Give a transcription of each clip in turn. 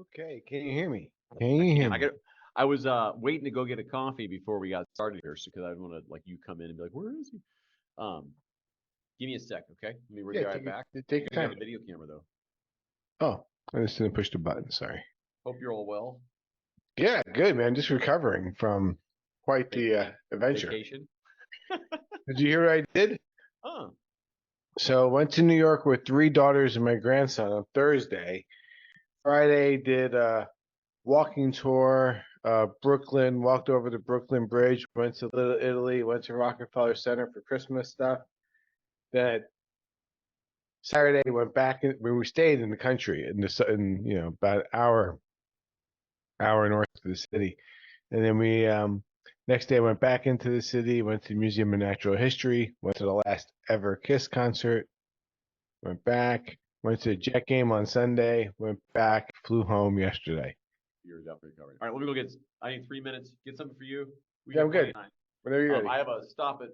Okay, can you hear me? Can you hear me? I was waiting to go get a coffee before we got started here, because I didn't want to like you come in and be like, "Where is he?" Um, Give me a sec, okay? Let me be Yeah, right back. take We your have time. a video camera though. Oh, I just didn't push the button. Sorry. Hope you're all well. Yeah, good man. Just recovering from quite Va- the adventure. Vacation. Did you hear what I did? Oh, So went to New York with three daughters and my grandson on Thursday. Friday did a walking tour, Brooklyn, walked over the Brooklyn Bridge, went to Little Italy, went to Rockefeller Center for Christmas stuff. Then Saturday went back when we stayed in the country in about an hour north of the city. And then we next day went back into the city, went to the Museum of Natural History, went to the last ever Kiss concert, went back, went to the Jet game on Sunday, went back, flew home yesterday. you're definitely covered. All right, let me go get. I need 3 minutes. Get something for you. We Yeah, got I'm plenty good. of time. Whenever you're ready. I have a stop at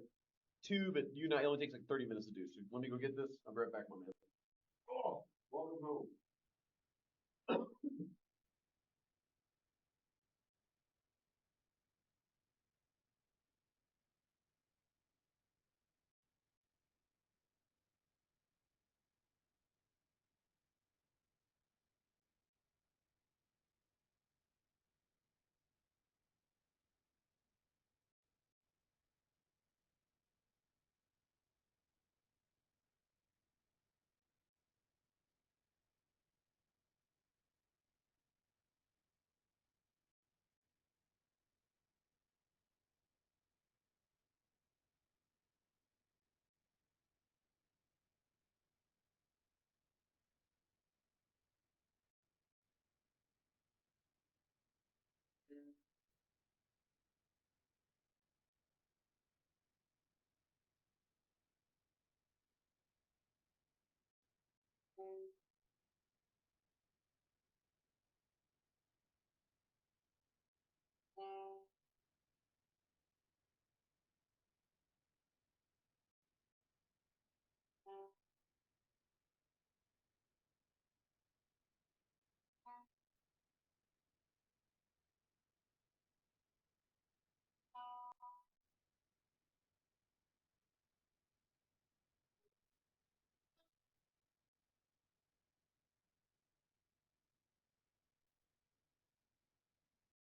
2, but you know it only takes like 30 minutes to do. So let me go get this. I'll be right back, my man. Oh, welcome home.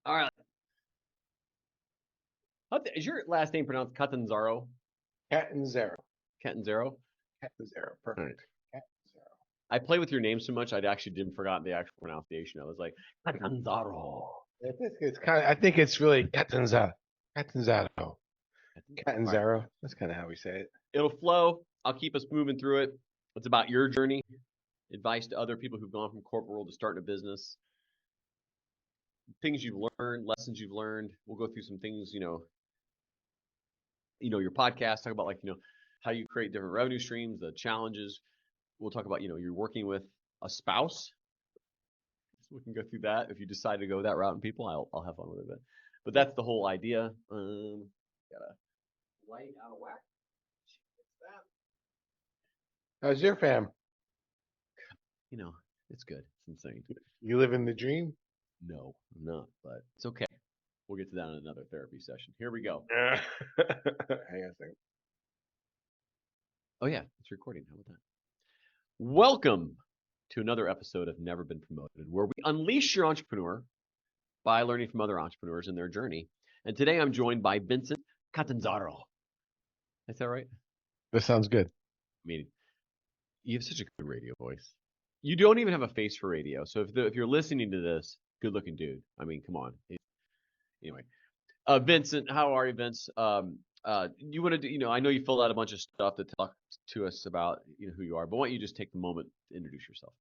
All right. Is your last name pronounced Catanzaro? Catanzaro. Catanzaro? Catanzaro. All right. Perfect. Catanzaro. I play with your name so much, I actually didn't forgot the actual pronunciation. I was like, Catanzaro. It's kind of, I think it's really Catanzaro. Catanzaro. All right. Catanzaro. That's kind of how we say it. It'll flow. I'll keep us moving through it. It's about your journey, advice to other people who've gone from corporate world to starting a business, things you've learned, lessons you've learned. We'll go through some things, your podcast, talk about how you create different revenue streams, the challenges. We'll talk about, you're working with a spouse. So we can go through that. If you decide to go that route and people, I'll have fun with it. But that's the whole idea. Got a light out of whack. That. How's your fam? It's good. It's insane. You live in the dream? No, I'm not, but it's okay. We'll get to that in another therapy session. Here we go. Hang on a second. Oh yeah, it's recording. How about that? Welcome to another episode of Never Been Promoted, where we unleash your entrepreneur by learning from other entrepreneurs and their journey. And today I'm joined by Vincent Catanzaro. Is that right? That sounds good. I mean, you have such a good radio voice. You don't even have a face for radio. So if you're listening to this, good looking dude. I mean, come on. Anyway, Vincent, how are you, Vince? You want to do? I know you filled out a bunch of stuff to talk to us about, who you are. But why don't you just take the moment to introduce yourself?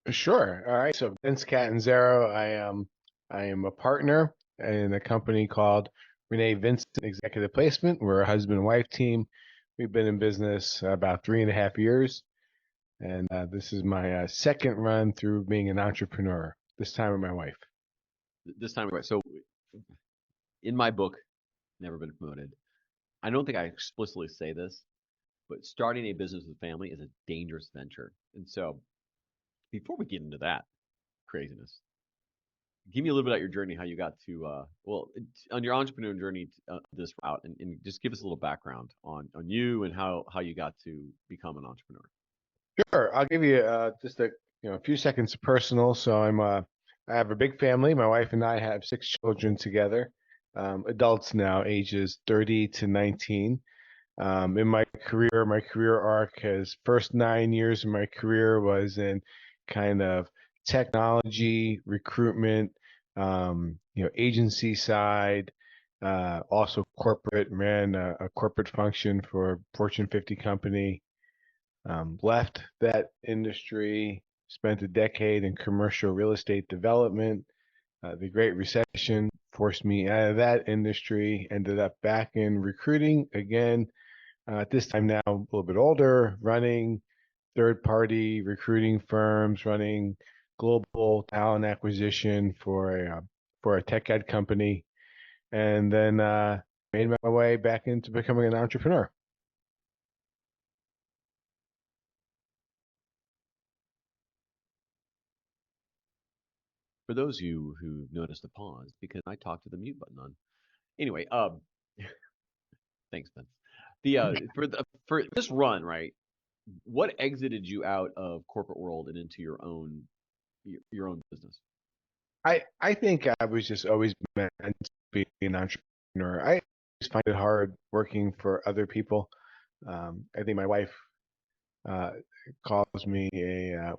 Sure. All right. So Vince Catanzaro, I am a partner in a company called Renee Vincent Executive Placement. We're a husband and wife team. We've been in business about 3.5 years, and this is my second run through being an entrepreneur. This time with my wife. This time, so in my book, Never Been Promoted, I don't think I explicitly say this, but starting a business with family is a dangerous venture. And so before we get into that craziness, give me a little bit about your journey, how you got to, on your entrepreneur journey, this route, and just give us a little background on you and how you got to become an entrepreneur. Sure, I'll give you just a few seconds of personal. So I have a big family. My wife and I have 6 children together, adults now, ages 30 to 19. In my career arc has first 9 years of my career was in kind of technology, recruitment, agency side, also corporate, ran a corporate function for a Fortune 50 company. Left that industry, spent a decade in commercial real estate development. The Great Recession forced me out of that industry, ended up back in recruiting again. At this time now, a little bit older, running third-party recruiting firms, running global talent acquisition for a tech ed company, and then made my way back into becoming an entrepreneur. For those of you who noticed the pause, because I talked to the mute button on. Anyway, thanks, Vince. For this run, right? What exited you out of corporate world and into your own business? I think I was just always meant to be an entrepreneur. I always find it hard working for other people. I think my wife uh, calls me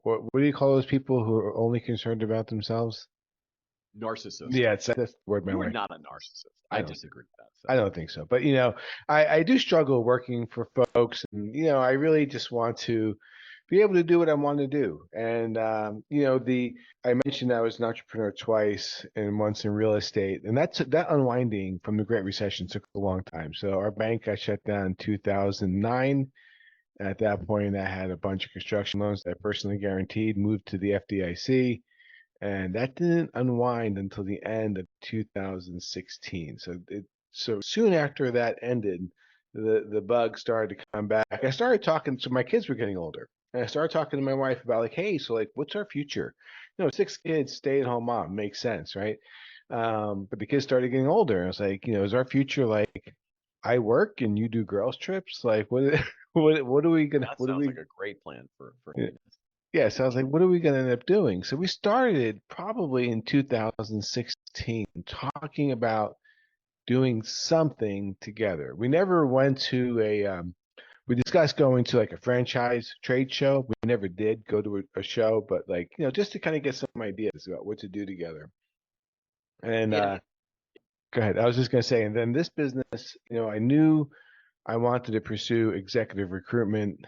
what do you call those people who are only concerned about themselves? Narcissist. Yeah, that's the word my You are wife. not a narcissist. I I don't disagree with that. I So don't think so. But I do struggle working for folks, and I really just want to be able to do what I want to do. And the I mentioned I was an entrepreneur twice and once in real estate, and that unwinding from the Great Recession took a long time. So our bank got shut down in 2009. At that point, I had a bunch of construction loans that I personally guaranteed, moved to the FDIC, and that didn't unwind until the end of 2016. So soon after that ended, the bug started to come back. I started talking, so my kids were getting older, and I started talking to my wife about like, hey, so like, what's our future? 6 kids, stay-at-home mom, makes sense, right? But the kids started getting older, and I was like, is our future like I work and you do girls trips? Like, what? What are we gonna? that What are sounds we? like a great plan for Yeah. happiness. Yeah, so I was like, what are we going to end up doing? So we started probably in 2016 talking about doing something together. We never went to we discussed going to like a franchise trade show. We never did go to a show, but like, just to kind of get some ideas about what to do together. And And go ahead. I was just going to say, and then this business, I knew I wanted to pursue executive recruitment.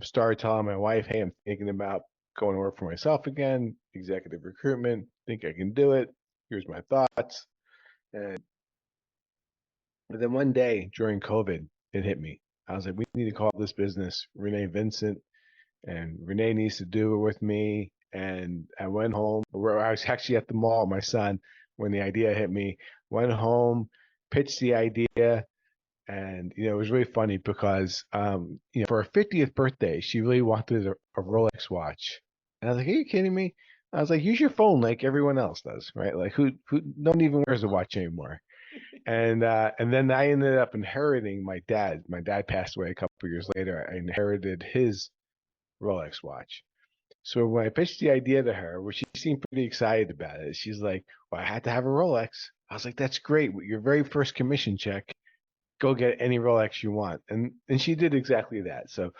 Started telling my wife, hey, I'm thinking about going to work for myself again, executive recruitment. Think I can do it. Here's my thoughts. And then one day during COVID, it hit me. I was like, we need to call this business Renee Vincent, and Renee needs to do it with me. And I went home, where I was actually at the mall, my son, when the idea hit me, went home, pitched the idea, and it was really funny because for her 50th birthday, she really wanted a Rolex watch. And I was like, "Are you kidding me?" I was like, "Use your phone like everyone else does, right? Like who no one even wears a watch anymore." And then I ended up inheriting my dad. My dad passed away a couple of years later. I inherited his Rolex watch. So when I pitched the idea to her, she seemed pretty excited about it. She's like, "Well, I had to have a Rolex." I was like, "That's great. With your very first commission check, go get any Rolex you want." And she did exactly that. So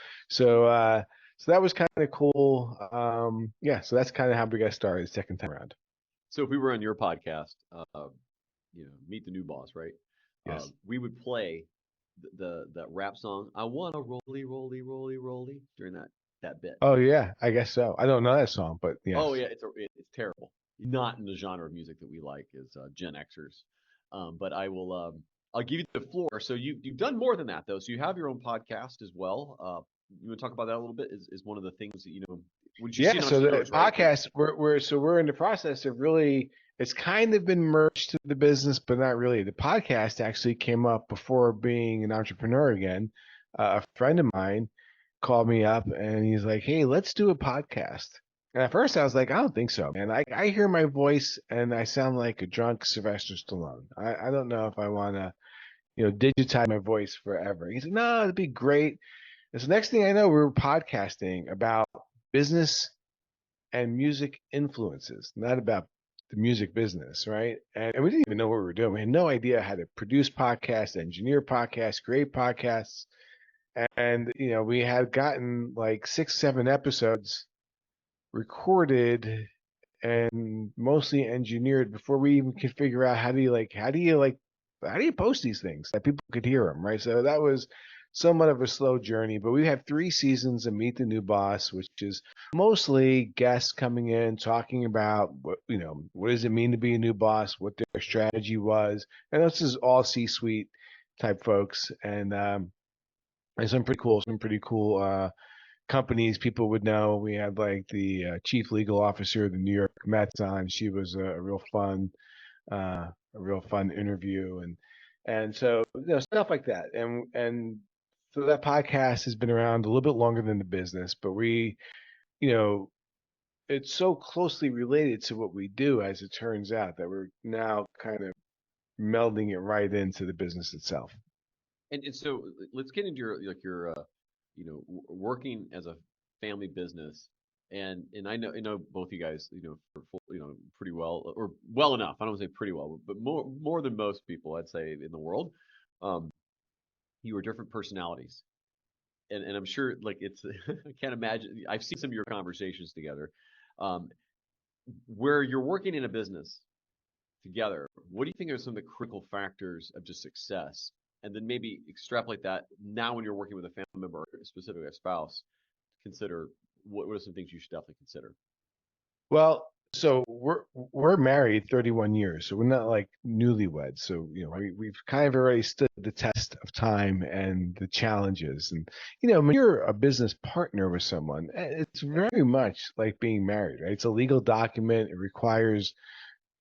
that was kind of cool. Yeah, so that's kind of how we got started second time around. so if we were on your podcast, Meet the New Boss, right? Yes. We would play the rap song, "I wanna rolly rolly rolly rolly" during that bit. Oh yeah, I guess so. I don't know that song, but Oh yes. yeah, it's terrible. Not in the genre of music that we like as Gen Xers. But I'll give you the floor. So you've done more than that though. So you have your own podcast as well. You want to talk about that a little bit? Is one of the things that would you see Yeah, in so the entrepreneurs, right? podcast we're in the process of really, it's kind of been merged to the business, but not really. The podcast actually came up before being an entrepreneur again. A friend of mine called me up and he's like, "Hey, let's do a podcast." And at first I was like, I don't think so, man. I hear my voice and I sound like a drunk Sylvester Stallone. I don't know if I want to, digitize my voice forever. He said, no, it'd be great. And so next thing I know, we were podcasting about business and music influences, not about the music business, right? And we didn't even know what we were doing. We had no idea how to produce podcasts, engineer podcasts, create podcasts. And, we had gotten like 6, 7 episodes recorded and mostly engineered before we even could figure out how do you post these things that people could hear them, right? So that was somewhat of a slow journey, but we had 3 seasons of Meet the New Boss, which is mostly guests coming in talking about what does it mean to be a new boss, what their strategy was, and this is all C-suite type folks, and some pretty cool companies people would know. We had like the chief legal officer of the New York Mets on. She was a real fun interview, and so stuff like that. And so that podcast has been around a little bit longer than the business, but you know, it's so closely related to what we do, as it turns out, that we're now kind of melding it right into the business itself. And so let's get into your working as a family business. And I know both you guys, pretty well, or well enough. I don't want to say pretty well, but more than most people, I'd say, in the world. Um, you are different personalities, and I'm sure, like, it's I can't imagine. I've seen some of your conversations together, um, where you're working in a business together. What do you think are some of the critical factors of just success? And then maybe extrapolate that now when you're working with a family member, specifically a spouse, consider what are some things you should definitely consider. Well, so we're married 31 years, so we're not like newlyweds. So Right. we've kind of already stood the test of time and the challenges. And when you're a business partner with someone, it's very much like being married, right? It's a legal document. It requires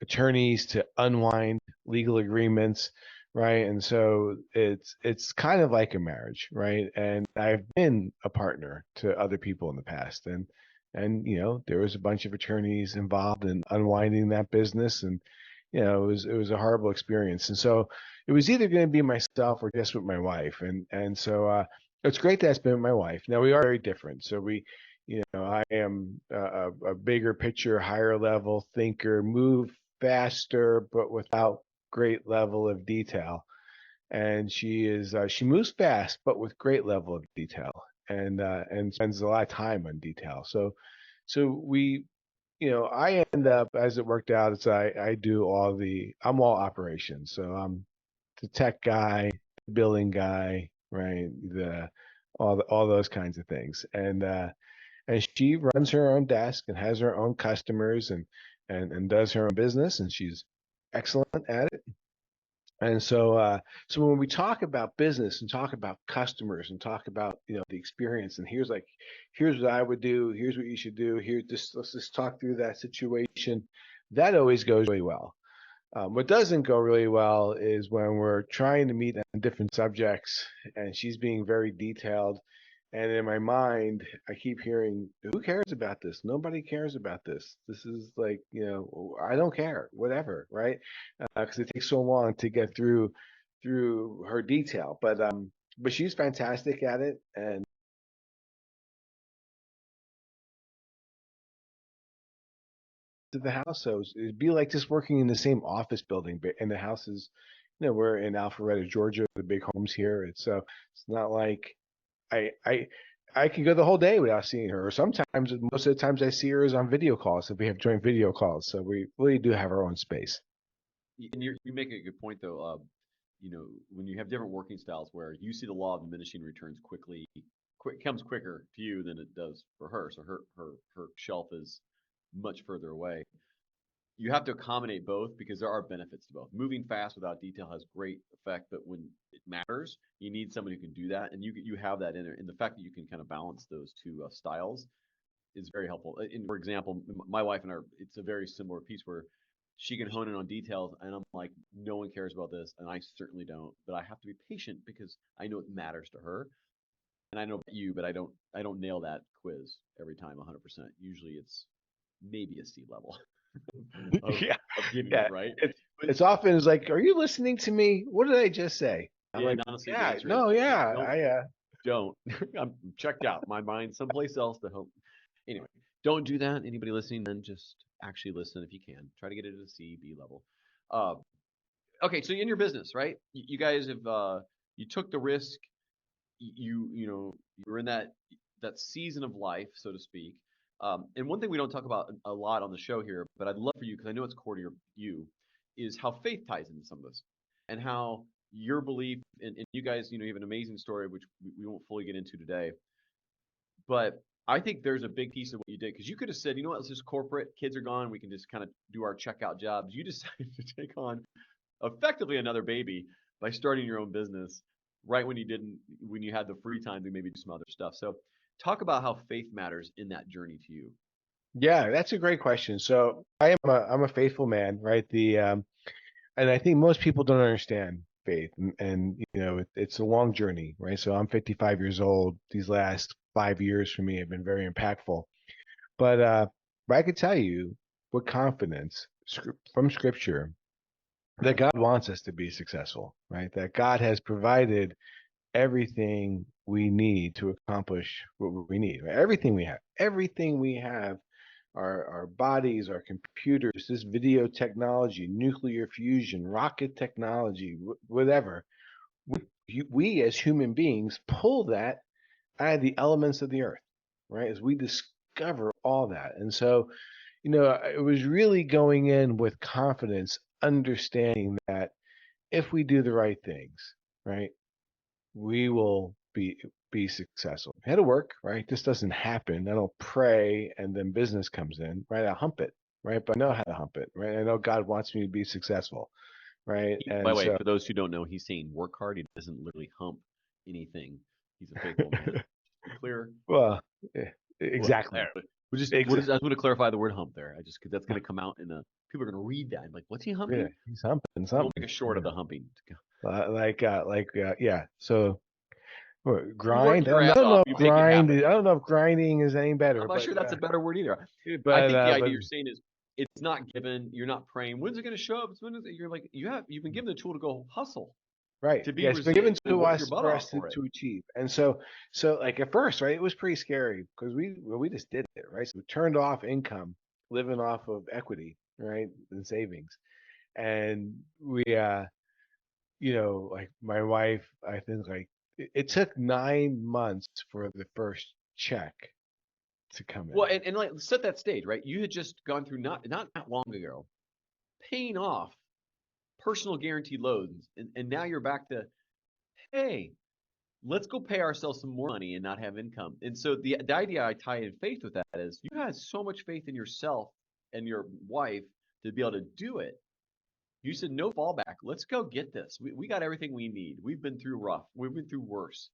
attorneys to unwind legal agreements, right? And so it's kind of like a marriage, right? And I've been a partner to other people in the past, and there was a bunch of attorneys involved in unwinding that business, and it was a horrible experience. And so it was either going to be myself or just with my wife, and so it's great that it's been with my wife. Now we are very different, so I am a bigger picture, higher level thinker, move faster, but without great level of detail. And she moves fast, but with great level of detail, and spends a lot of time on detail. So I end up, as it worked out, it's I'm all operations. So I'm the tech guy, the billing guy, right? All those kinds of things. And she runs her own desk and has her own customers, and does her own business, and she's excellent at it. And so when we talk about business and talk about customers and talk about the experience, and here's what I would do, here's what you should do, let's just talk through that situation. That always goes really well. What doesn't go really well is when we're trying to meet on different subjects and she's being very detailed. And in my mind, I keep hearing, who cares about this? Nobody cares about this. This is like, I don't care, whatever, right? Because it takes so long to get through her detail. But she's fantastic at it, and to the house. So it'd be like just working in the same office building, but and the house is, we're in Alpharetta, Georgia, the big homes here. It's not like I I I can go the whole day without seeing her. Or sometimes, most of the times I see her is on video calls if we have joint video calls. So we really do have our own space. And you make a good point, though. When you have different working styles where you see the law of diminishing returns comes quicker to you than it does for her. So her shelf is much further away. You have to accommodate both because there are benefits to both. Moving fast without detail has great effect, but when it matters, you need somebody who can do that, and you have that in there. And the fact that you can kind of balance those two styles is very helpful. For example, my wife and I, it's a very similar piece where she can hone in on details, and I'm like, no one cares about this, and I certainly don't. But I have to be patient because I know it matters to her, and I know about you, but I don't nail that quiz every time 100%. Usually, it's maybe a C level of Yeah, getting it yeah. right. It's But it's often it's like, are you listening to me? What did I just say? I'm yeah, like, and honestly, the yeah, answer is no, yeah, don't don't. I'm checked out. My mind's someplace else to hope. Anyway, don't do that. Anybody listening, then just actually listen if you can. Try to get it at a C, B level. Uh, okay, so in your business, right? You guys have you took the risk. You know you're in that season of life, so to speak. And one thing we don't talk about a lot on the show here, but I'd love for you because I know it's core to you, is how faith ties into some of this, and how your belief and you guys, you have an amazing story which we won't fully get into today, but I think there's a big piece of what you did because you could have said, you know what, let's just corporate, kids are gone, we can just kind of do our checkout jobs. You decided to take on effectively another baby by starting your own business right when you had the free time to maybe do some other stuff. So talk about how faith matters in that journey to you. Yeah, that's a great question. So I'm a faithful man, right? And I think most people don't understand faith, and it's a long journey, right? So I'm 55 years old. These last 5 years for me have been very impactful. But I could tell you with confidence from Scripture that God wants us to be successful, right? That God has provided everything we need to accomplish what we need. Right? Everything we have, our bodies, our computers, this video technology, nuclear fusion, rocket technology, whatever. We as human beings pull that out of the elements of the earth, right? As we discover all that, and so it was really going in with confidence, understanding that if we do the right things, right, we will be successful. I had to work, right? This doesn't happen. I don't pray and then business comes in, right? I hump it, right? But I know how to hump it, right? I know God wants me to be successful, right? By And the way, so, for those who don't know, he's saying work hard. He doesn't literally hump anything. He's a faithful man. Just to be clear. well, Well, exactly, there. We'll just what is exactly. I just want to clarify the word hump there. I just because that's going to come out in a people are going to read that and be like, what's he Yeah, humping? he's humping We'll something. make a short of the humping. Yeah. So You're grind. working your I ass don't off. know You if make it grind. happen. I don't know if grinding is any better, I'm not sure that's a better word either. I think the idea you're saying is it's not given. You're not praying. When's it going to show up? When is it? You're like you've been given the tool to go hustle, right. to be Yeah, it's been given resilient, to to work your us butt for off us for it. to achieve. And so like at first, right, it was pretty scary because we just did it, right? So we turned off income, living off of equity, right, and savings. And like my wife, I think like it took 9 months for the first check to come Well, in. and like set that stage, right? You had just gone through not that long ago, paying off personal guaranteed loans, and now you're back to hey, let's go pay ourselves some more money and not have income. And so the idea I tie in faith with that is you had so much faith in yourself and your wife to be able to do it. You said no fallback. Let's go get this. We got everything we need. We've been through rough. We've been through worse.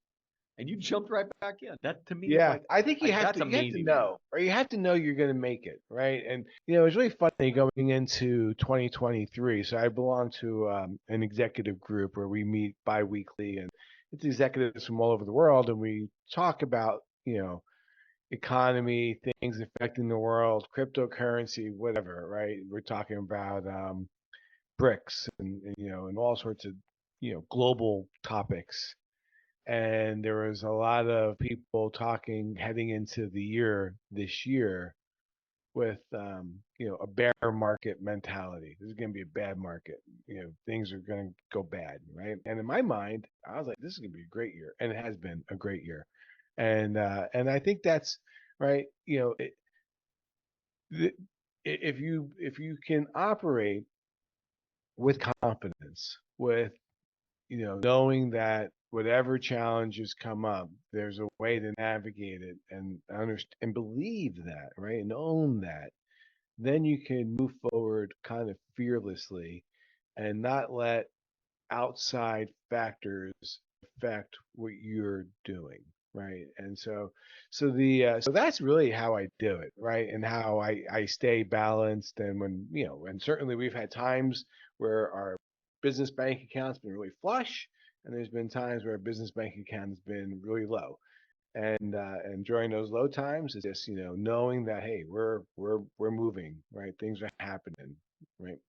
And you jumped right back in. That to me is Yeah, like I think that's you have to amazing, man. know, or you have to know you're going to make it, right? And it's really funny going into 2023. So I belong to an executive group where we meet biweekly, and it's executives from all over the world, and we talk about economy, things affecting the world, cryptocurrency, whatever, right? We're talking about BRICS and all sorts of global topics, and there was a lot of people talking heading into the year this year with a bear market mentality. This is going to be a bad market. Things are going to go bad, right? And in my mind, I was like, this is going to be a great year, and it has been a great year. And I think that's right. The, if you can operate with confidence, with knowing that whatever challenges come up, there's a way to navigate it and understand and believe that, right? And own that. Then you can move forward kind of fearlessly and not let outside factors affect what you're doing, right? And so that's really how I do it, right? And how I stay balanced. And when and certainly we've had times where our business bank account's been really flush, and there's been times where our business bank account has been really low. And during those low times, it's just knowing that hey, we're moving, right? Things are happening, right?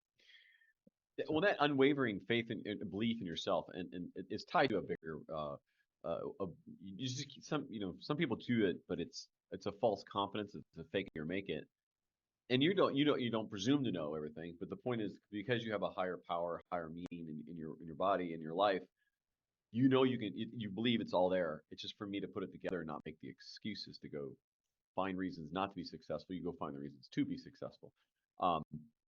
Well, that unwavering faith and belief in yourself, and it's tied to a bigger. You just some people do it, but it's a false confidence. It's a fake it or make it, and you don't presume to know everything. But the point is, because you have a higher power, higher meaning in your body, in your life, you believe it's all there. It's just for me to put it together and not make the excuses to go find reasons not to be successful. You go find the reasons to be successful. Um,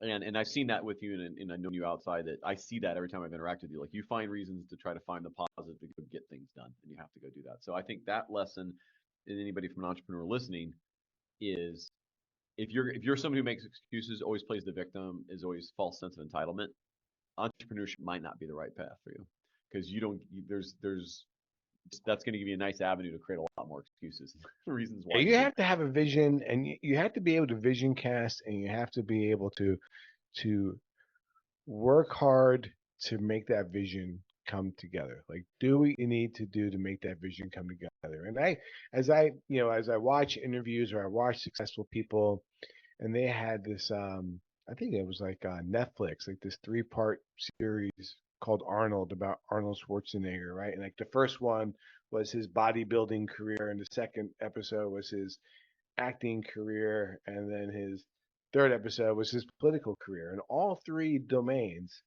and I've seen that with you, and I know you outside that I see that every time I've interacted with you. Like you find reasons to try to find the positive to go get things done, and you have to go do that. So I think that lesson, in anybody from an entrepreneur listening, is if you're somebody who makes excuses, always plays the victim, is always false sense of entitlement. Entrepreneurship might not be the right path for you because you don't. There's that's going to give you a nice avenue to create a lot more excuses, reasons Yeah, why you you have to have a vision, and you have to be able to vision cast, and you have to be able to work hard to make that vision come together. Like, do what you need to do to make that vision come together. And as I watch interviews or I watch successful people, and they had this, I think it was like Netflix, like this three-part series called Arnold, about Arnold Schwarzenegger, right? And like the first one was his bodybuilding career, and the second episode was his acting career, and then his third episode was his political career. And all three domains,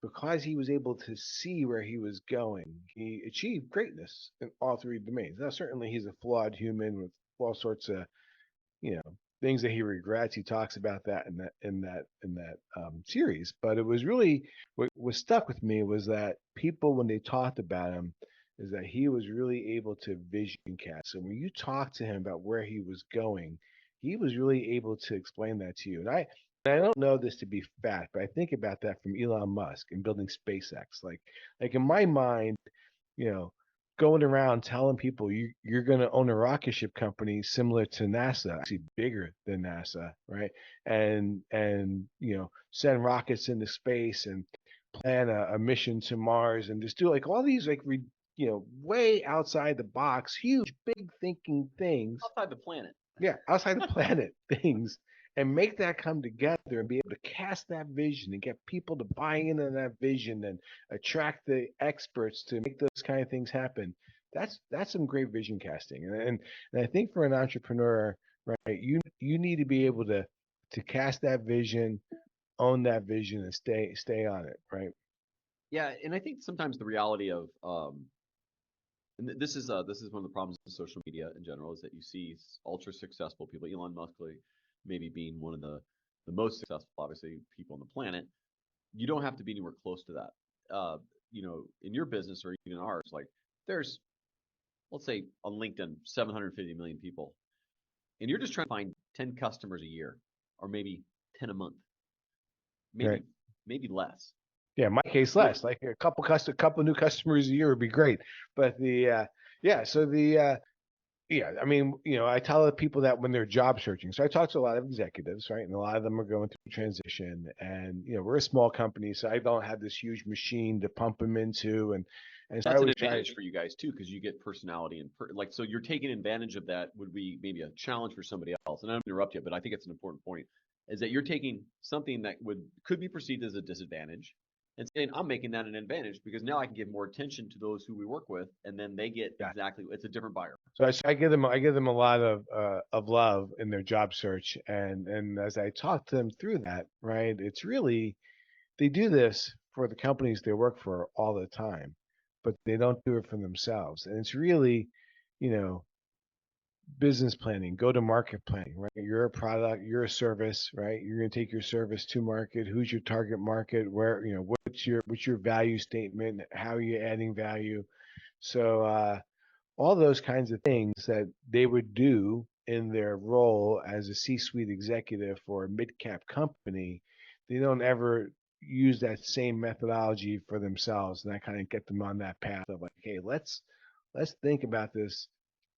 because he was able to see where he was going, he achieved greatness in all three domains. Now, certainly, he's a flawed human with all sorts of you know things that he regrets. He talks about that in that series. But it was really what was stuck with me was that people, when they talked about him, is that he was really able to vision cast. So when you talk to him about where he was going, he was really able to explain that to you. And I don't know this to be fact, but I think about that from Elon Musk and building SpaceX. Like in my mind, you know, going around telling people you're going to own a rocket ship company similar to NASA, actually bigger than NASA, right? And send rockets into space and plan a mission to Mars and just do like all these like way outside the box, huge, big thinking things, outside the planet. yeah, outside the planet things, and make that come together and be able to cast that vision and get people to buy into that vision and attract the experts to make those kind of things happen. That's some great vision casting, and I think for an entrepreneur, right, you need to be able to cast that vision, own that vision, and stay on it, right? Yeah, and I think sometimes the reality of and this is one of the problems with social media in general is that you see ultra successful people, Elon Musk maybe being one of the most successful, obviously, people on the planet. You don't have to be anywhere close to that. In your business or even in ours, like there's, let's say on LinkedIn, 750 million people, and you're just trying to find 10 customers a year, or maybe 10 a month, Right. maybe less. Yeah, in my case, Well, less. Like a couple new customers a year would be great. But yeah, so yeah, I mean, I tell the people that when they're job searching. So I talk to a lot of executives, right? And a lot of them are going through transition. And we're a small company, so I don't have this huge machine to pump them into. And so I that's an always try. advantage for you guys too, because you get personality and like so you're taking advantage of that. Would be maybe a challenge for somebody else. And I don't interrupt you, but I think it's an important point. Is that you're taking something that could be perceived as a disadvantage and saying I'm making that an advantage because now I can give more attention to those who we work with, and then they get Yeah. exactly it's a different buyer. So I give them a lot of love in their job search, and as I talk to them through that, right, it's really they do this for the companies they work for all the time, but they don't do it for themselves. And it's really, you know, business planning, go to market planning, right? You're a product, you're a service, right? You're going to take your service to market. Who's your target market? Where, what's your value statement? How are you adding value? So, all those kinds of things that they would do in their role as a C-suite executive for a mid-cap company, they don't ever use that same methodology for themselves, and I kind of get them on that path of like, hey, let's think about this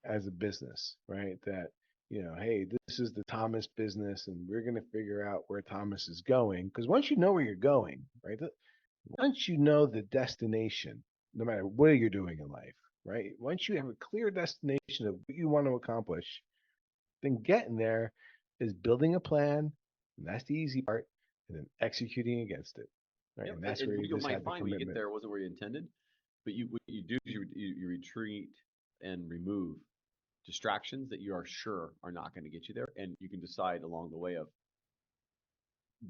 as a business, right? That hey, this is the Thomas business, and we're going to figure out where Thomas is going. Because once you know where you're going, right? Once you know the destination, no matter what you're doing in life, right? Once you have a clear destination of what you want to accomplish, then getting there is building a plan, and that's the easy part, and then executing against it, right? Yep. And that's And where you you just might have the find when you get commitment. there, it wasn't where you intended, but what you do is you retreat and remove distractions that you are sure are not going to get you there, and you can decide along the way of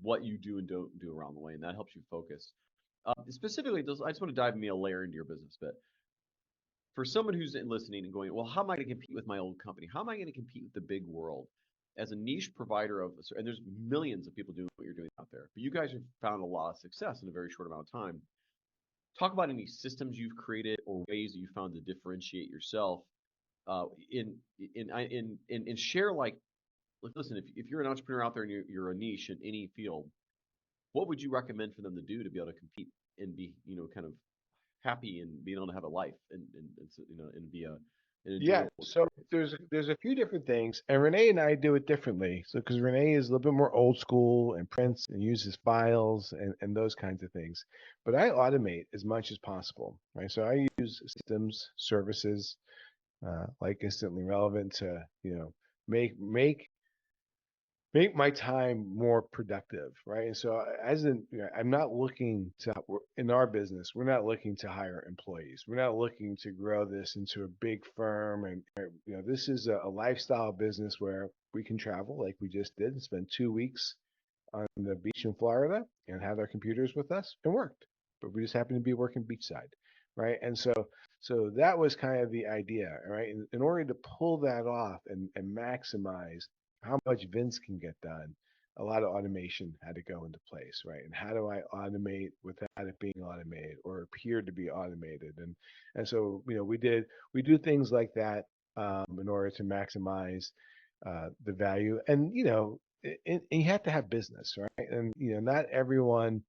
what you do and don't do around the way, and that helps you focus. Specifically, I just want to dive me a layer into your business bit. For someone who's listening and going, well, how am I going to compete with my old company? How am I going to compete with the big world as a niche provider of, and there's millions of people doing what you're doing out there, but you guys have found a lot of success in a very short amount of time. Talk about any systems you've created or ways that you found to differentiate yourself uh, in, in share like, listen, if you're an entrepreneur out there and you're a niche in any field, what would you recommend for them to do to be able to compete and be, kind of happy and being able to have a life and be an Yeah, enjoyable so experience? there's a few different things, and Renee and I do it differently. So because Renee is a little bit more old school and prints and uses files and those kinds of things, but I automate as much as possible, right? So I use systems, services, like Instantly Relevant to make make my time more productive, right? And so as in, I'm not looking to in our business, we're not looking to hire employees. We're not looking to grow this into a big firm, and this is a lifestyle business where we can travel like we just did and spend 2 weeks on the beach in Florida and had our computers with us and worked. But we just happened to be working beachside, right? And so that was kind of the idea, right? In order to pull that off and maximize how much Vince can get done, a lot of automation had to go into place, right? And how do I automate without it being automated or appear to be automated? And so we do things like that in order to maximize the value. And and you have to have business, right? And not everyone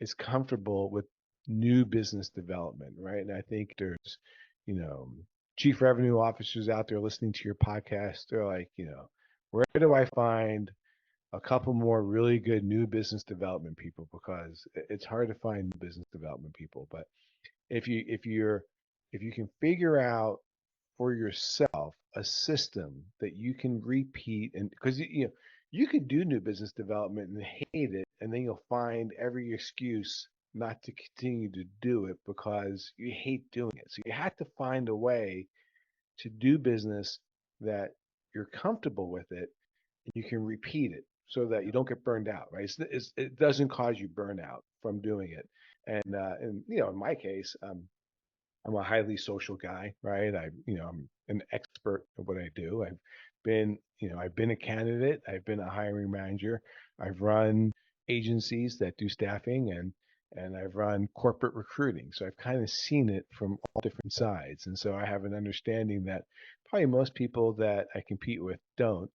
is comfortable with new business development, right? And I think there's, you know, chief revenue officers out there listening to your podcast. They're like, where do I find a couple more really good new business development people? Because it's hard to find new business development people. But if you can figure out for yourself a system that you can repeat, and because you could do new business development and hate it, and then you'll find every excuse not to continue to do it because you hate doing it. So you have to find a way to do business that you're comfortable with it and you can repeat it so that you don't get burned out, right? It doesn't cause you burnout from doing it. And in my case, I'm a highly social guy, right? I'm an expert at what I do. I've been a candidate. I've been a hiring manager. I've run agencies that do staffing and I've run corporate recruiting. So I've kind of seen it from all different sides. And so I have an understanding that probably most people that I compete with don't.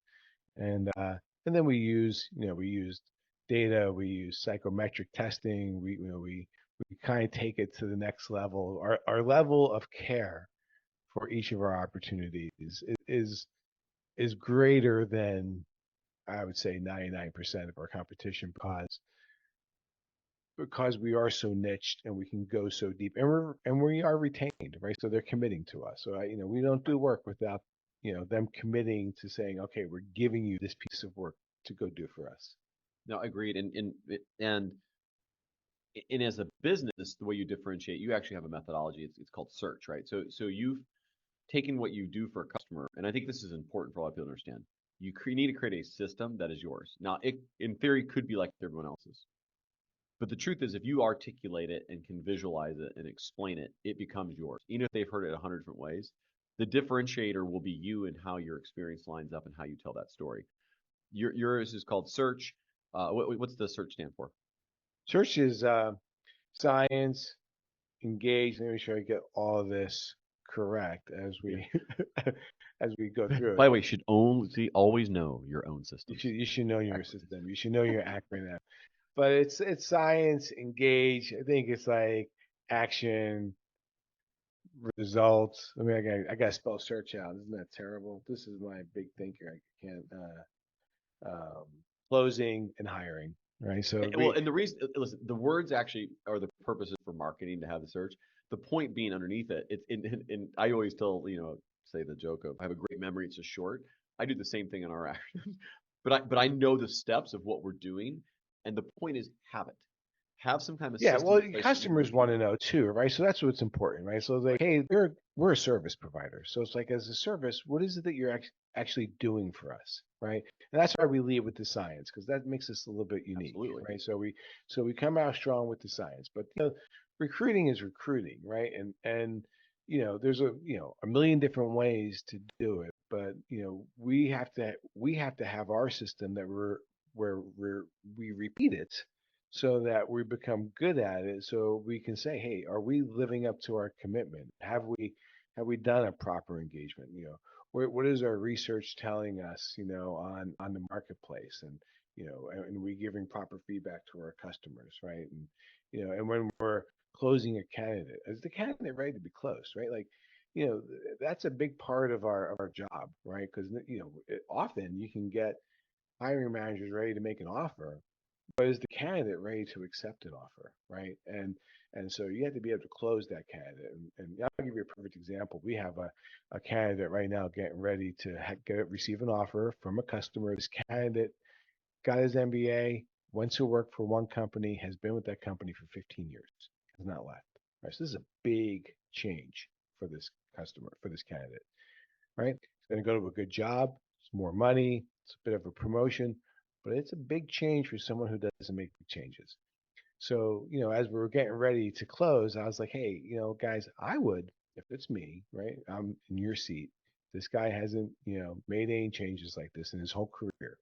And then we use data, we use psychometric testing, we kind of take it to the next level. Our level of care for each of our opportunities is greater than I would say 99% of our competition because we are so niched and we can go so deep and we are retained, right? So they're committing to us. So we don't do work without them committing to saying, okay, we're giving you this piece of work to go do for us. No, agreed. And as a business, the way you differentiate, you actually have a methodology. It's called search, right? So you've taken what you do for a customer, and I think this is important for a lot of people to understand. You need to create a system that is yours. Now, it in theory could be like everyone else's, but the truth is, if you articulate it and can visualize it and explain it, it becomes yours. Even if they've heard it 100 different ways, the differentiator will be you and how your experience lines up and how you tell that story. Yours is called search. What's the search stand for? Search is science, engage. Let me make sure I get all of this correct as Yeah. we as we go through By it. the way, you should always know your own systems. You should know your Acronyms. system. You should know your acronym. But it's science, engage. I think it's like action, results. I mean, I got to spell search out. Isn't that terrible? This is my big thinker. I can't. Closing and hiring, right? So Well, and the reason, listen, the words actually are the purposes for marketing to have the search. The point being underneath it, it's in I always tell, say the joke of I have a great memory, it's just short. I do the same thing in our actions, but I know the steps of what we're doing, and the point is have it. Have some kind of Yeah, system well, in place that you can customers want review. to know too, right? So that's what's important, right? So like, Right. hey, we're a service provider, so it's like as a service, what is it that you're actually doing for us, right? And that's why we lead with the science because that makes us a little bit unique, Absolutely. right? So we come out strong with the science, but recruiting is recruiting, right? And there's a million different ways to do it, but we have to have our system that we repeat it so that we become good at it so we can say, hey, are we living up to our commitment? Have we done a proper engagement? What is our research telling us, on the marketplace? And we giving proper feedback to our customers, right? And when we're closing a candidate, is the candidate ready to be closed, right? Like, that's a big part of our job, right? Because often you can get hiring managers ready to make an offer, but is the candidate ready to accept an offer, right? And so you have to be able to close that candidate. And I'll give you a perfect example. We have a candidate right now getting ready to receive an offer from a customer. This candidate got his MBA, went to work for one company, has been with that company for 15 years, has not left. Right. So this is a big change for this customer, for this candidate, right? He's going to go to a good job. It's more money. It's a bit of a promotion, but it's a big change for someone who doesn't make big changes. So, as we were getting ready to close, I was like, hey, guys, I would, if it's me, right? I'm in your seat. This guy hasn't, made any changes like this in his whole career.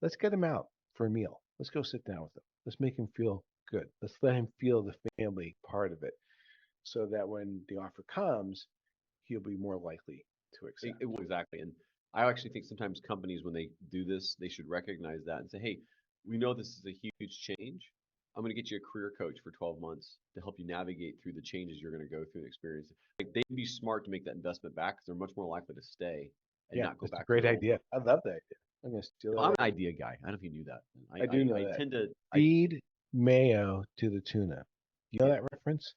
Let's get him out for a meal. Let's go sit down with him. Let's make him feel good. Let's let him feel the family part of it so that when the offer comes, he'll be more likely to accept. Well, exactly. And I actually think sometimes companies, when they do this, they should recognize that and say, hey, we know this is a huge change. I'm going to get you a career coach for 12 months to help you navigate through the changes you're going to go through and experience. Like they'd be smart to make that investment back because they're much more likely to stay and Yeah, not go that's a back to great their old idea. one. I love that idea. I'm going to steal I'm that an idea. idea guy. I don't know if you knew that. I do know I that. tend to, Feed mayo to the tuna. You know yeah, that reference?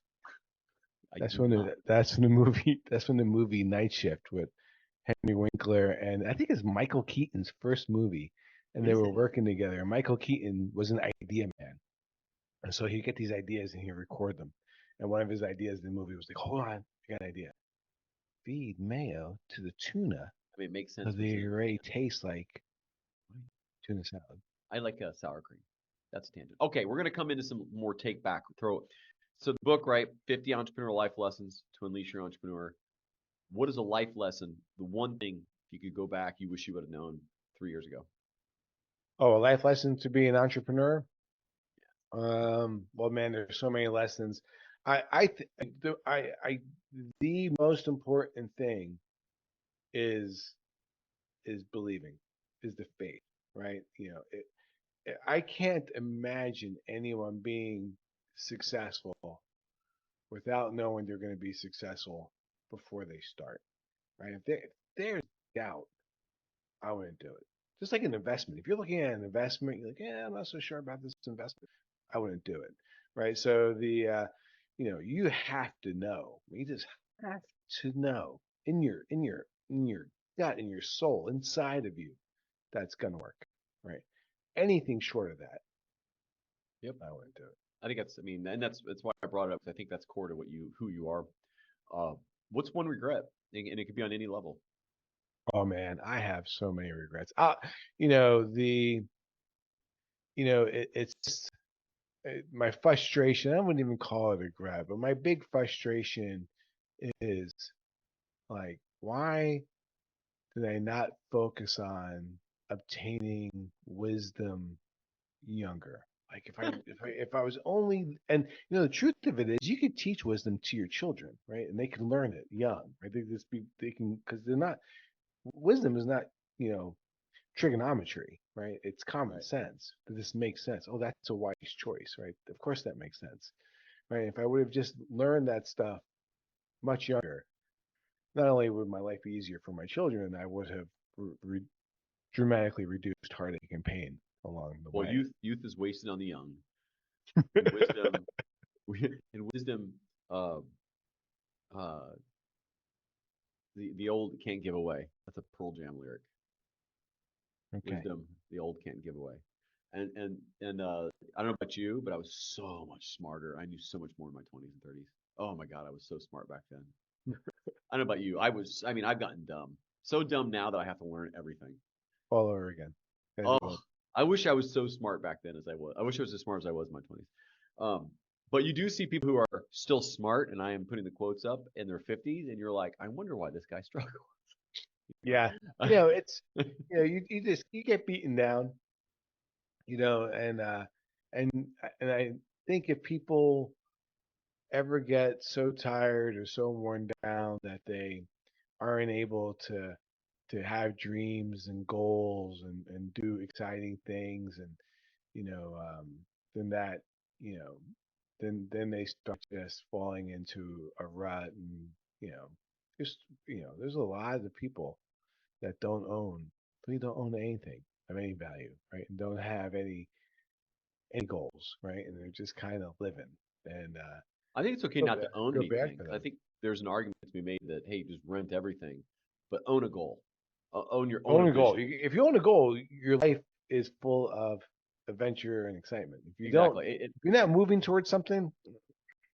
I That's do when not. the movie Night Shift with Henry Winkler and I think it's Michael Keaton's first movie, and they Is were it? working together. And Michael Keaton was an idea man, and so he'd get these ideas and he'd record them. And one of his ideas in the movie was like, "Hold on, I got an idea. Feed mayo to the tuna I mean, it makes so sense when it's in they a already can. taste like Right. tuna salad." I like sour cream. That's a tangent. Okay, we're going to come into some more take back. So the book, right? 50 entrepreneurial life lessons to unleash your entrepreneur. What is a life lesson? The one thing, if you could go back, you wish you would have known 3 years ago. Oh, a life lesson to be an entrepreneur. Well, man, there's so many lessons. The most important thing is believing, is the faith, right? I can't imagine anyone being successful without knowing they're going to be successful before they start, right? If there's doubt, I wouldn't do it. Just like an investment. If you're looking at an investment, you're like, yeah, I'm not so sure about this investment. I wouldn't do it, right? So you have to know. You just have to know in your gut, in your soul, inside of you, that's gonna work, right? Anything short of that, Yep. I wouldn't do it. I think that's, I mean, and that's why I brought it up. 'Cause I think that's core to who you are. Uh, what's one regret? And it could be on any level. Oh man, I have so many regrets. You know the, it's just, my frustration. I wouldn't even call it a regret, but my big frustration is like, why did I not focus on obtaining wisdom younger? Like if I was only, and the truth of it is you could teach wisdom to your children, right? And they can learn it young, right? They can, because they're not, wisdom is not, you know, trigonometry, right? It's common Right. sense. This makes sense. Oh, that's a wise choice, right? Of course that makes sense, right? If I would have just learned that stuff much younger, not only would my life be easier for my children, I would have re- dramatically reduced heartache and pain along the Well, way. youth is wasted on the young. Wisdom in wisdom, uh, uh, the old can't give away. That's a Pearl Jam lyric. Okay. Wisdom, the old can't give away. And I don't know about you, but I was so much smarter. I knew so much more in my 20s and 30s. Oh my God, I was so smart back then. I don't know about you. I mean, I've gotten dumb. So dumb now that I have to learn everything. All over again. Oh, I wish I was so smart back then as I was. I wish I was as smart as I was in my 20s. But you do see people who are still smart, and I am putting the quotes up in their 50s, and you're like, I wonder why this guy struggles. Yeah. It's you get beaten down, and and and I think if people ever get so tired or so worn down that they aren't able to have dreams and goals and do exciting things and then that you know then they start just falling into a rut and you know just there's a lot of people that really don't own anything of any value, right, and don't have any goals, right, and they're just kind of living and I think it's okay feel not to bad, own feel bad anything. for 'Cause I them. think there's an argument to be made that hey, just rent everything, but own a goal, own a Own a goal. vision. If you own a goal, your life is full of adventure and excitement. If you don't, Exactly. if you're not moving towards something,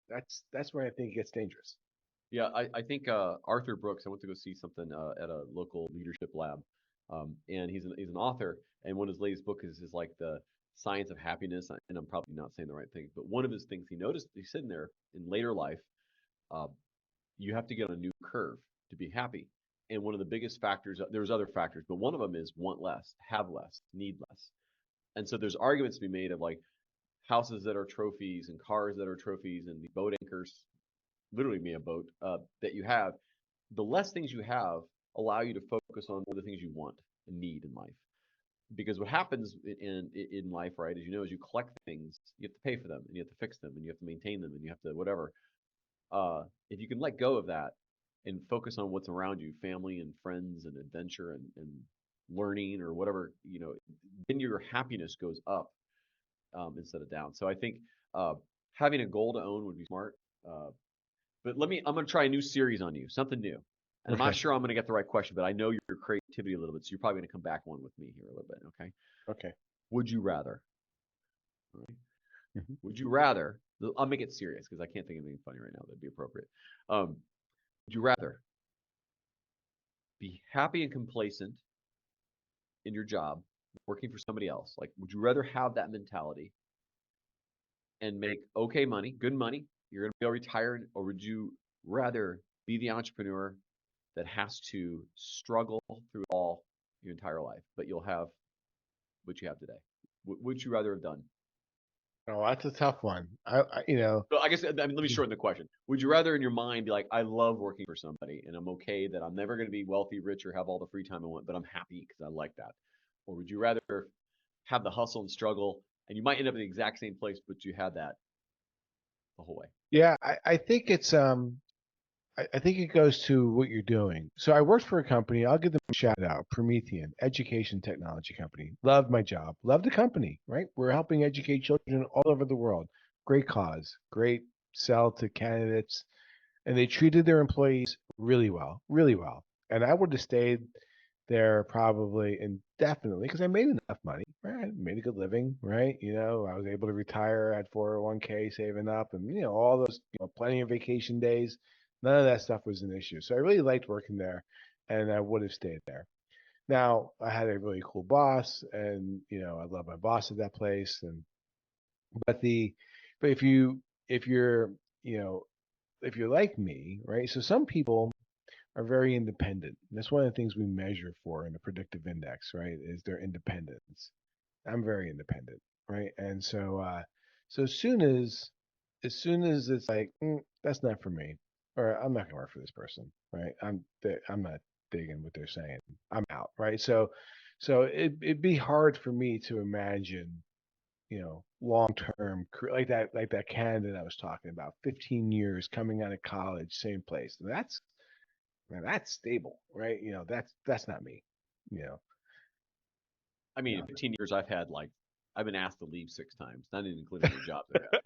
that's where I think it gets dangerous. Yeah, I think Arthur Brooks. I went to go see something at a local leadership lab, and he's an author. And one of his latest book is like the science of happiness. And I'm probably not saying the right thing, but one of his things he noticed he's sitting there in later life. Uh, you have to get on a new curve to be happy. And one of the biggest factors, there's other factors, but one of them is want less, have less, need less. And so there's arguments to be made of like houses that are trophies and cars that are trophies and the boat anchors, literally me a boat that you have. The less things you have allow you to focus on the things you want and need in life. Because what happens in life, right, as you know, is you collect things, you have to pay for them, and you have to fix them, and you have to maintain them, and you have to whatever. If you can let go of that and focus on what's around you, family and friends and adventure and learning or whatever, then your happiness goes up instead of down. So I think uh, having a goal to own would be smart. Uh, but I'm going to try a new series on you, something new. And I'm not Okay. sure I'm going to get the right question, but I know your creativity a little bit. So you're probably going to come back one with me here a little bit. Okay. Okay. Would you rather? All right. Hmm. Would you rather? I'll make it serious because I can't think of anything funny right now that'd be appropriate. Would you rather be happy and complacent in your job, working for somebody else? Like, would you rather have that mentality and make okay money, good money? You're going to be retired, or would you rather be the entrepreneur that has to struggle through all your entire life, but you'll have what you have today? What would you rather have done? Oh, that's a tough one. So I guess let me shorten the question. Would you rather, in your mind, be like, I love working for somebody, and I'm okay that I'm never going to be wealthy, rich, or have all the free time I want, but I'm happy because I like that? Or would you rather have the hustle and struggle, and you might end up in the exact same place, but you had that the whole way? Yeah, I think it's I think it goes to what you're doing. So I worked for a company. I'll give them a shout out. Promethean Education Technology Company. Loved my job. Loved the company. Right. We're helping educate children all over the world. Great cause. Great sell to candidates, and they treated their employees really well. Really well. And I would have stayed there probably indefinitely because I made enough money, right? I made a good living, right? I was able to retire at 401k saving up and all those, plenty of vacation days. None of that stuff was an issue. So I really liked working there and I would have stayed there. Now, I had a really cool boss and I love my boss at that place and but the but if you're, you know, if you're like me, right? So some people are very independent. That's one of the things we measure for in the predictive index, right? Is their independence. I'm very independent, right? And so as soon as it's like that's not for me, or I'm not gonna work for this person, right? I'm not digging what they're saying. I'm out, right? So it'd be hard for me to imagine, long term like that candidate I was talking about, 15 years coming out of college, same place. That's stable, right? That's not me. You know, I mean, in 15 years, I've had like I've been asked to leave 6 times, not even including the jobs I have.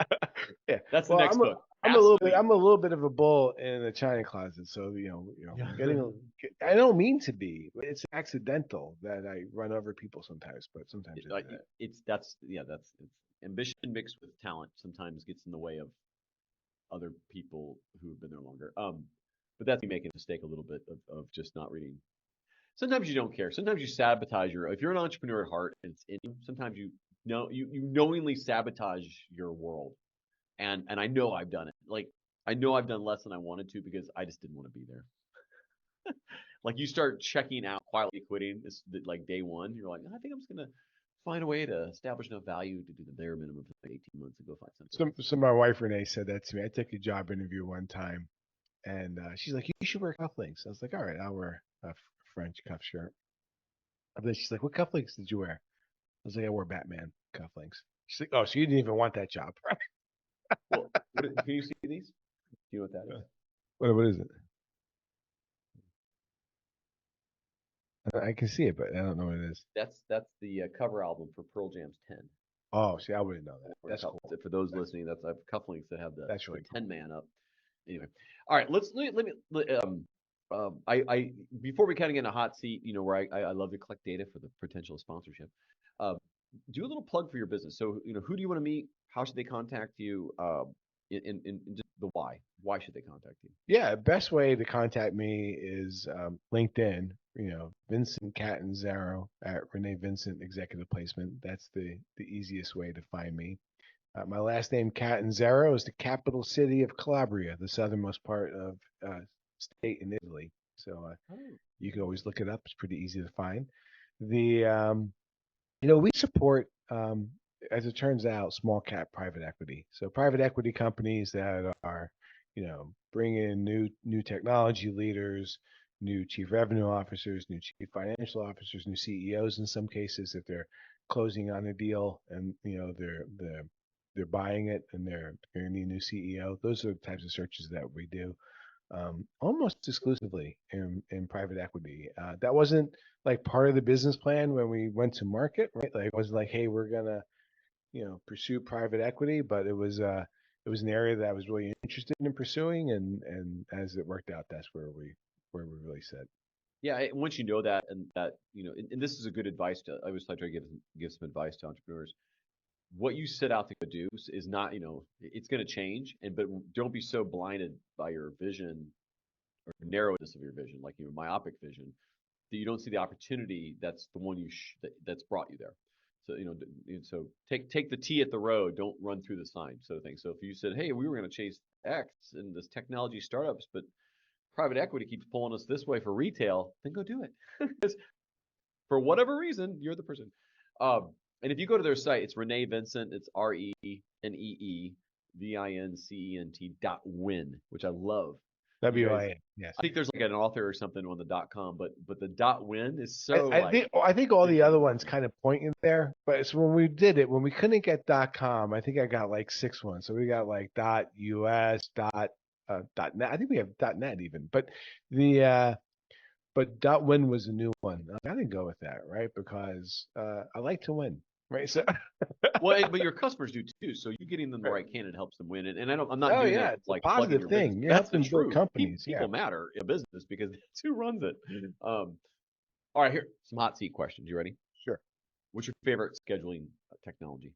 Yeah. That's the Well, next book. I'm a Ask little to bit leave. I'm a little bit of a bull in the china closet. So I'm getting I don't mean to be. It's accidental that I run over people sometimes, but sometimes I do that. That's ambition mixed with talent sometimes gets in the way of other people who have been there longer. But that's me making a mistake a little bit of just not reading. Sometimes you don't care. Sometimes you sabotage if you're an entrepreneur at heart and it's in you, sometimes you knowingly sabotage your world. And I know I've done it. Like I know I've done less than I wanted to because I just didn't want to be there. Like you start checking out, quietly quitting this like day one, you're like, I think I'm just gonna find a way to establish enough value to do the bare minimum for like 18 months and go find something else. So my wife Renee said that to me. I took a job interview one time, and she's like, "You should wear cufflinks." I was like, "All right, I'll wear a French cuff shirt." And then she's like, "What cufflinks did you wear?" I was like, "I wore Batman cufflinks." She's like, "Oh, so you didn't even want that job?" Well, can you see these? Do you know what that is? What is it? I can see it, but I don't know what it is. That's the cover album for Pearl Jam's 10. Oh, see, I wouldn't know that. That's cool. For those listening, I have cufflinks that have That's really cool. 10 man up. Anyway, all right. Let me I before we kind of get in a hot seat, where I love to collect data for the potential sponsorship. Uh, do a little plug for your business. So who do you want to meet? How should they contact you? In just the why. Why should they contact you? Yeah, best way to contact me is LinkedIn. Vincent Catanzaro at Renee Vincent Executive Placement. That's the easiest way to find me. My last name Catanzaro is the capital city of Calabria, the southernmost part of state in Italy. So you can always look it up. It's pretty easy to find. The we support, as it turns out, small cap private equity. So private equity companies that are, bringing in new technology leaders, new chief revenue officers, new chief financial officers, new CEOs in some cases if they're closing on a deal and they're buying it and they're need a new CEO. Those are the types of searches that we do almost exclusively in private equity. That wasn't like part of the business plan when we went to market, right? Like it wasn't like, hey, we're gonna, pursue private equity, but it was an area that I was really interested in pursuing, and as it worked out, that's where we really said. Yeah, once you know that, and this is a good advice I always try to give some advice to entrepreneurs. What you set out to go do is not, it's going to change, but don't be so blinded by your vision or narrowness of your vision, like your myopic vision, that you don't see the opportunity that's the one that's brought you there. So so take the T at the road, don't run through the sign, sort of thing. So if you said, hey, we were going to chase X and this technology startups, but private equity keeps pulling us this way for retail, then go do it. Because for whatever reason, you're the person. And if you go to their site, it's Renee Vincent. It's ReneeVincent.win, which I love. You guys, WIA, yes. I think there's like an author or something on the .com, but the .win is I, so I think I think all the other ones kind of point you there, but it's when we did it when we couldn't get .com. I think I got like 6 ones, so we got like .us .net. I think we have .net even, but the .win was a new one. I didn't go with that, right? Because I like to win, right? So well, but your customers do too. So you getting them the right candidate helps them win. And I'm not oh doing yeah, that it's a like plugging positive your business. thing. You're That's the helping build truth. companies. People matter in business because that's who runs it. All right, here some hot seat questions. You ready? Sure. What's your favorite scheduling technology?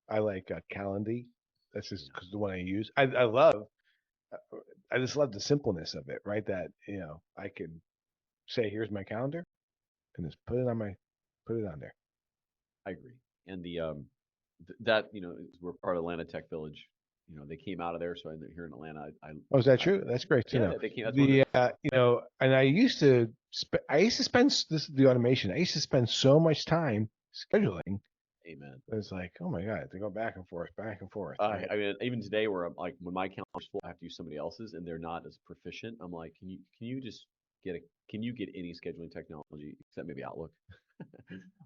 I like Calendly. That's just Yeah, because the one I use. I just love the simpleness of it, right? That I can say, here's my calendar, and just put it on there. I agree. And that we're part of Atlanta Tech Village. They came out of there, so I'm here in Atlanta. Oh, is that true? That's great to Yeah, know. they came. That's one of The their. and I used to spend the automation. I used to spend so much time scheduling. Amen. It's like, oh my god, to go back and forth, back and forth. Right? I mean, even today, where I'm like, when my calendar's full, I have to use somebody else's, and they're not as proficient. I'm like, can you just can you get any scheduling technology except maybe Outlook?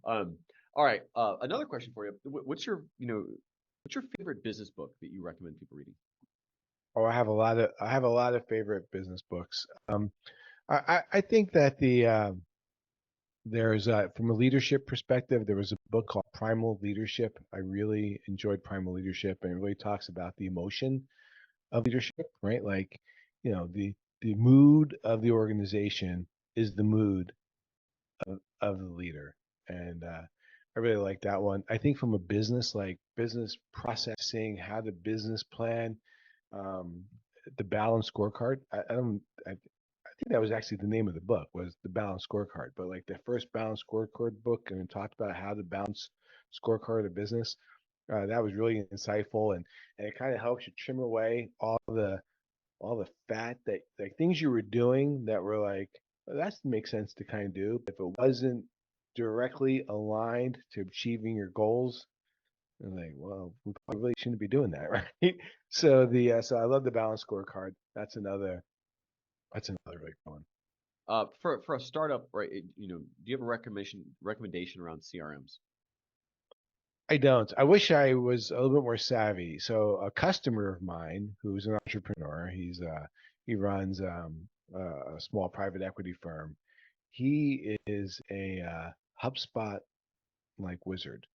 All right. Another question for you. What's your favorite business book that you recommend people reading? Oh, I have a lot of favorite business books. I think that There's from a leadership perspective, there was a book called Primal Leadership. I really enjoyed Primal Leadership, and it really talks about the emotion of leadership, right? Like, the mood of the organization is the mood of the leader. And I really like that one. I think from a business, like business processing, how the business plan, um, the balanced scorecard. I don't. I think that was actually the name of the book was the balanced scorecard. But like the first balanced scorecard book, and it talked about how to balance scorecard of business. That was really insightful, and it kind of helps you trim away all the fat that like things you were doing that were like, "Well, that makes sense to kind of do. But if it wasn't directly aligned to achieving your goals, I'm like, well, we probably really shouldn't be doing that, right? So I love the balance scorecard. That's another big one. For a startup, right? Do you have a recommendation around CRMs? I don't. I wish I was a little bit more savvy. So a customer of mine who's an entrepreneur, he runs a small private equity firm. He is a HubSpot like wizard,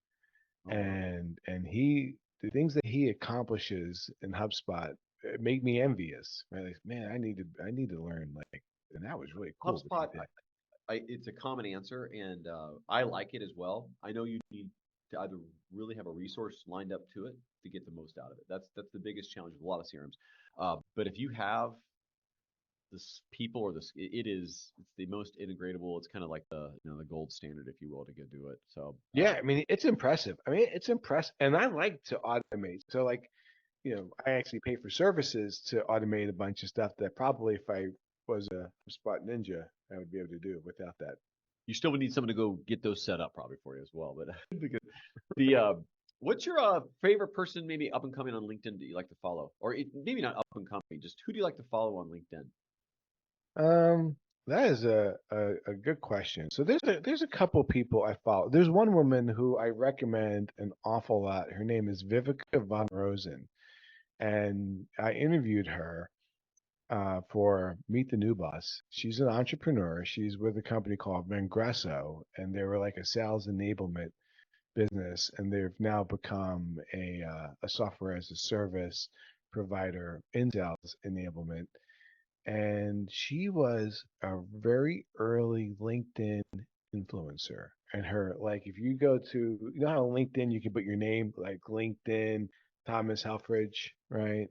Oh wow. and the things that he accomplishes in HubSpot make me envious. Right? Like, man, I need to learn like, and that was really cool what he HubSpot, did. it's a common answer, and I like it as well. I know you need to either really have a resource lined up to it to get the most out of it. That's the biggest challenge with a lot of CRMs. But if you have this people or this, it's the most integratable. It's kind of like the gold standard, if you will, to go do it. So Yeah, I mean, it's impressive. I mean, it's impressive, and I like to automate. So like, I actually pay for services to automate a bunch of stuff that probably if I was a Spot Ninja, I would be able to do without that. you still would need someone to go get those set up probably for you as well. But the what's your favorite person maybe up and coming on LinkedIn that you like to follow, or maybe not up and coming, just who do you like to follow on LinkedIn? Um, that is a good question. So there's a couple people I follow. There's one woman who I recommend an awful lot. Her name is Vivica von Rosen, and I interviewed her for Meet the New Boss. She's an entrepreneur. She's with a company called Vengresso, and they were like a sales enablement business, and they've now become a software as a service provider in sales enablement. And she was a very early LinkedIn influencer. And her, like, if you go to, how LinkedIn, you can put your name, like LinkedIn, Thomas Helfrich, right?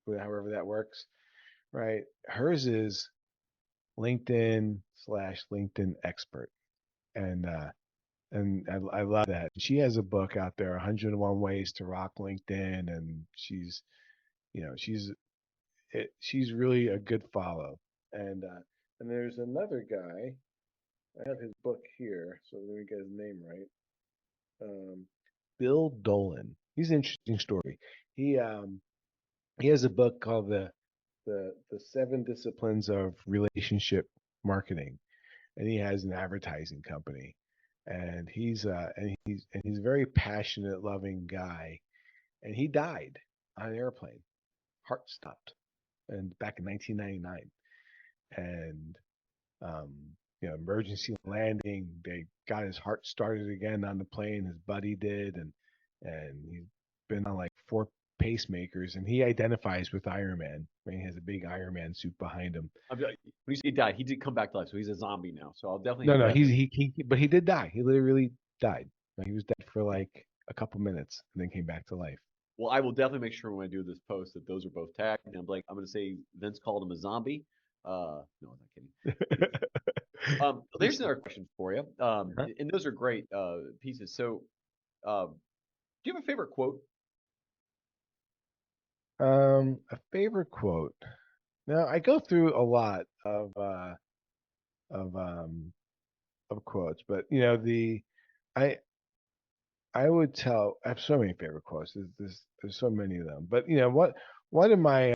However that works, right? Hers is LinkedIn/LinkedIn expert. And, I love that. She has a book out there, 101 Ways to Rock LinkedIn, and she's really a good follow. And there's another guy. I have his book here, so let me get his name right. Um, Bill Dolan. He's an interesting story. He um he has a book called the Seven Disciplines of Relationship Marketing, and he has an advertising company, and he's a very passionate, loving guy, and he died on an airplane, heart stopped, and back in 1999, and um, emergency landing. They got his heart started again on the plane. His buddy did, and he's been on like four pacemakers, and he identifies with Iron Man. I mean, he has a big Iron Man suit behind him. When you say he died, he did come back to life, so he's a zombie now. So I'll definitely No, no, definitely. but he did die. He literally died. Like, he was dead for like a couple minutes, and then came back to life. Well, I will definitely make sure when I do this post that those are both tagged. And I'm going to say Vince called him a zombie. No, I'm not kidding. There's another question for you. Huh? And those are great pieces. So, do you have a favorite quote? A favorite quote. Now I go through a lot of um of quotes, but I I would tell I have so many favorite quotes. There's so many of them. But what one of my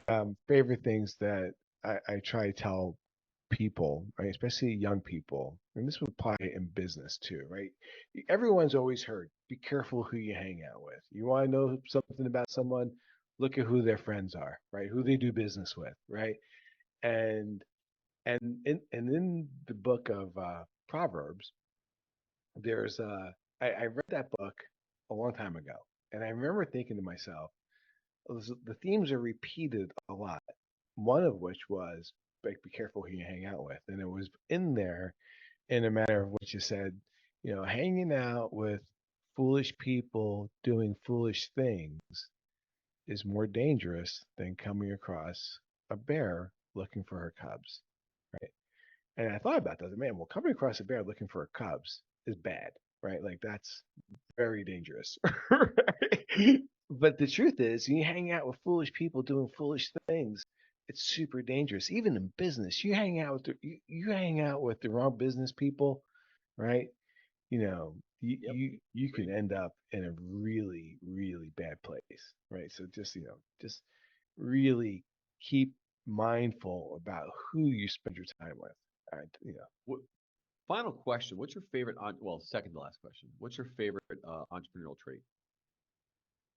favorite things that I try to tell people, right, especially young people, and this would apply in business too, right? Everyone's always heard, be careful who you hang out with. You want to know something about someone, look at who their friends are, right? Who they do business with, right? And in the book of Proverbs, there's I read that book a long time ago, and I remember thinking to myself, the themes are repeated a lot. One of which was like, be careful who you hang out with, and it was in there in a manner of which you said, hanging out with foolish people doing foolish things is more dangerous than coming across a bear looking for her cubs, right? And I thought about that, man. Well, coming across a bear looking for her cubs is bad, right? Like that's very dangerous. Right? But the truth is, you hang out with foolish people doing foolish things, it's super dangerous. Even in business, you hang out with the wrong business people, right? Yep. You Agreed. can end up in a really, really bad place, right? So just really keep mindful about who you spend your time with. What, final question. What's your favorite well, second to last question. What's your favorite entrepreneurial trait?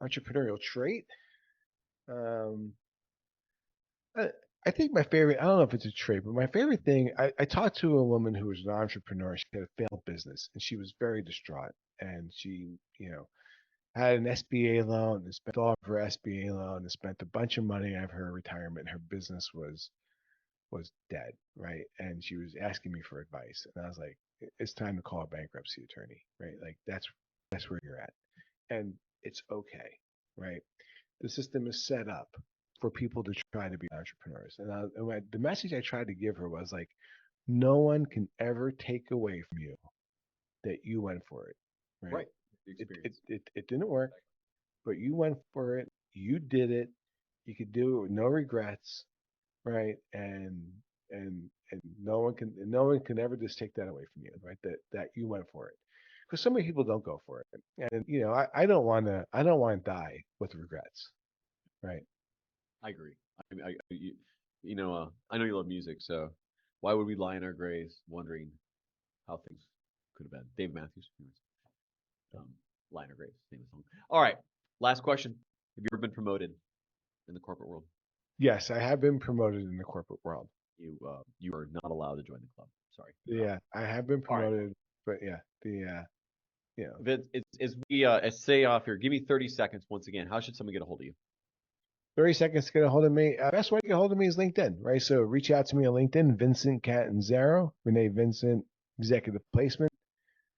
Entrepreneurial trait. Um, I, I think my favorite, I don't know if it's a trait, but my favorite thing, I talked to a woman who was an entrepreneur. She had a failed business and she was very distraught. And she, had an SBA loan and spent all of her SBA loan and spent a bunch of money out of her retirement. Her business was dead, right? And she was asking me for advice. And I was like, it's time to call a bankruptcy attorney, right? Like that's where you're at. And it's okay, right? The system is set up for people to try to be entrepreneurs. And the message I tried to give her was like, no one can ever take away from you that you went for it, right? Right. The It it experience. it, it didn't work, but you went for it. You did it. You could do it with no regrets, right? And no one can ever just take that away from you, right? That you went for it. Because so many people don't go for it, and I don't want to die with regrets, right? I agree. I know you love music, so why would we lie in our graves wondering how things could have been? Dave Matthews, um, lie in our graves, name of the song. All right, last question. Have you ever been promoted in the corporate world? Yes, I have been promoted in the corporate world. You are not allowed to join the club. Sorry, you're not. Yeah, I have been All right, promoted, but yeah, you know, Vince, as say off here, give me 30 seconds once again. How should someone get a hold of you? 30 seconds to get a hold of me. Best way to get a hold of me is LinkedIn, right? So reach out to me on LinkedIn, Vincent Catanzaro, Renee Vincent Executive Placement.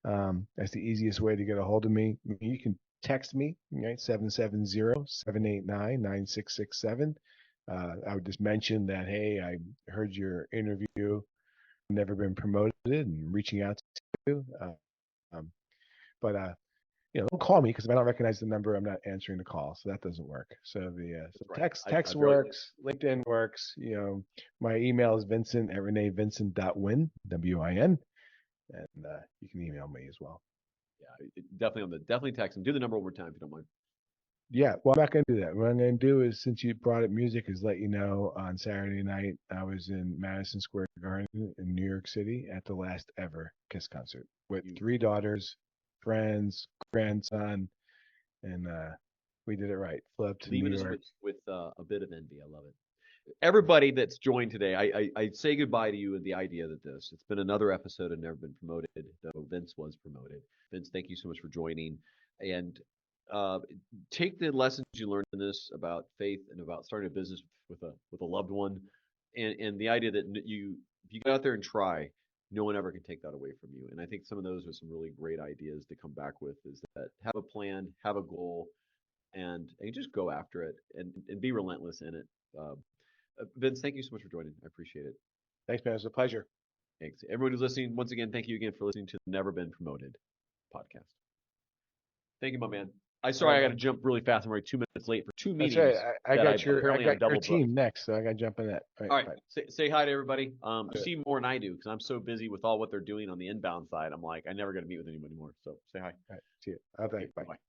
That's the easiest way to get a hold of me. You can text me, right? 770-789-9667. I would just mention that, hey, I heard your interview, never been promoted, and reaching out to you. Um, but don't call me because if I don't recognize the number, I'm not answering the call, so that doesn't work. So That's right. text I barely. works, LinkedIn works. My email is Vincent at reneevincent.win, WIN, and you can email me as well. Yeah, definitely text them. Do the number one more time if you don't mind. Yeah, well, I'm not going to do that. What I'm going to do is, since you brought up music, is let you know on Saturday night I was in Madison Square Garden in New York City at the last ever Kiss concert with You three daughters, friends, grandson, and we did it right. Flew up to New leaving us York. with a bit of envy. I love it. Everybody that's joined today, I say goodbye to you with the idea that it's been another episode and never been promoted, though Vince was promoted. Vince, thank you so much for joining. And uh, take the lessons you learned in this about faith and about starting a business with a loved one, and the idea that you if you go out there and try, no one ever can take that away from you. And I think some of those are some really great ideas to come back with. Is that have a plan, have a goal, and just go after it and be relentless in it. Um, Vince, thank you so much for joining. I appreciate it. Thanks, man. It was a pleasure. Thanks. Everyone who's listening, once again, thank you again for listening to the Never Been Promoted podcast. Thank you, my man. I'm All sorry right, I got man. to jump really fast. I'm already 2 minutes late for two That's right. meetings I that got your I apparently I'm got your double booked. team next, so I got to jump in that. All right, Bye. say hi to everybody. You Good. see more than I do because I'm so busy with all what they're doing on the inbound side. I'm like, I never got to meet with anybody more. So say hi. All right. See you. Okay. Okay, Bye. bye.